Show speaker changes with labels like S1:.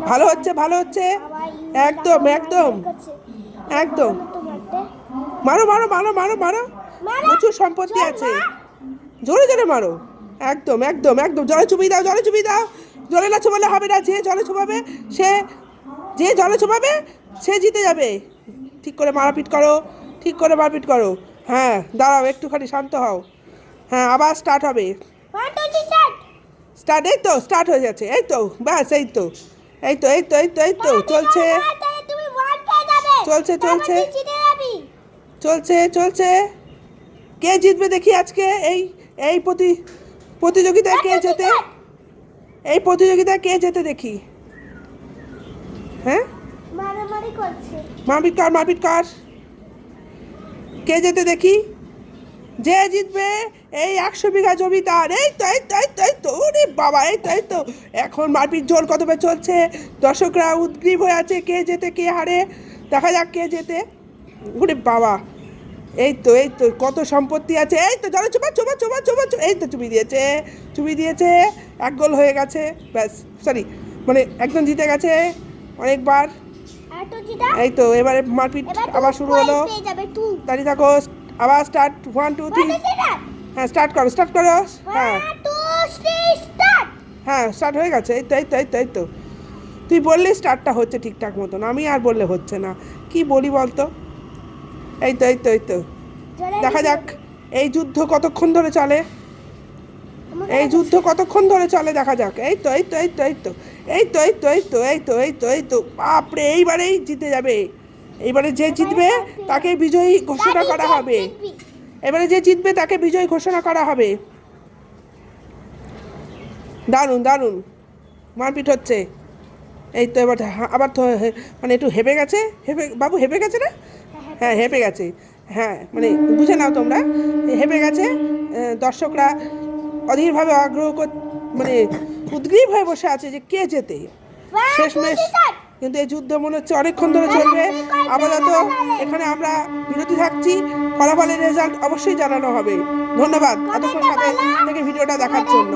S1: ভালো হচ্ছে, ভালো হচ্ছে, একদম একদম একদম। মারো মারো মারো মারো মারো, প্রচুর সম্পত্তি আছে, জোরে জোরে মারো, একদম একদম একদম। জলে চুবিয়ে দাও, জলে চুবিয়ে দাও। জলে না চুবালে হবে না, যে জলে চুবাবে সে, যে জলে চুবাবে সে জিতে যাবে। ঠিক করে মারপিট করো, ঠিক করে মারপিট করো। হ্যাঁ দাঁড়াও, একটুখানি শান্ত হও। হ্যাঁ আবার স্টার্ট হবে। স্টার্ট, এই তো স্টার্ট হয়ে যাচ্ছে, এই তো ব্যাস, এই তো এই তো এই তো এই তো এই তো চলছে চলছে চলছে চলছে চলছে। কে জিতবে দেখি আজকে এই এই প্রতিযোগিতায় কে জেতে, এই প্রতিযোগিতায় কে জেতে দেখি। হ্যাঁ মারপিট কর, মারপিট কর, কে যেতে দেখি। যে জিতবে এই 100 বিঘা জমি তার। এই তো এই তো এই তো এই তো, ওরে বাবা, এই তো এই তো। এখন মারপিট জোর কদমে চলছে, দর্শকরা উদ্গ্রীব হয়ে আছে, কে জেতে কে হারে, দেখা যাক কে জেতে। ওরে বাবা, এই তো এই তো, কত সম্পত্তি আছে। এই তো জলে চোপা চোপা চোপা চোপা, এই তো চুবি দিয়েছে, চুবি দিয়েছে, 1 গোল হয়ে গেছে, ব্যাস। সরি, মানে একজন জিতে গেছে অনেকবার। এই তো এবারে মারপিট আবার শুরু হলো, দাঁড়িয়ে থাকো, আবার স্টার্ট, 1 2 3। হ্যাঁ স্টার্ট করো, স্টার্ট করো। হ্যাঁ হ্যাঁ স্টার্ট হয়ে গেছে, এই তো এই তো এই তো এই তো। তুই বললি স্টার্টটা হচ্ছে ঠিকঠাক মতন, আমি আর বললে হচ্ছে না, কি বলি বলতো। এই তো এই তো এই তো, দেখা যাক এই যুদ্ধ কতক্ষণ ধরে চলে, এই যুদ্ধ কতক্ষণ ধরে চলে দেখা যাক। এই তো এই তো এই তো এই তো এই তো এই তো এই তো এই তো এই তো এই তো, বাপরে এইবারেই জিতে যাবে। এইবারে যে জিতবে তাকে বিজয়ী ঘোষণা করা হবে, এবারে যে জিতবে তাকে বিজয়ী ঘোষণা করা হবে। দারুণ দারুণ মারপিট হচ্ছে। এই তো এবার আবার তো মানে একটু হেঁপে গেছে, হেঁপে বাবু হেঁপে গেছে না, হ্যাঁ হেঁপে গেছে। হ্যাঁ মানে বুঝে নাও তোমরা, হেঁপে গেছে। দর্শকরা অধীরভাবে মানে উদ্গ্রীব হয়ে বসে আছে যে কে জেতে শেষমেশ। কিন্তু এই যুদ্ধ মনে হচ্ছে অনেকক্ষণ ধরে চলবে। আপাতত এখানে আমরা বিরতি থাকছি, ফলাফলের রেজাল্ট অবশ্যই জানানো হবে। ধন্যবাদ এতক্ষণ সাথে থেকে ভিডিওটা দেখার জন্য।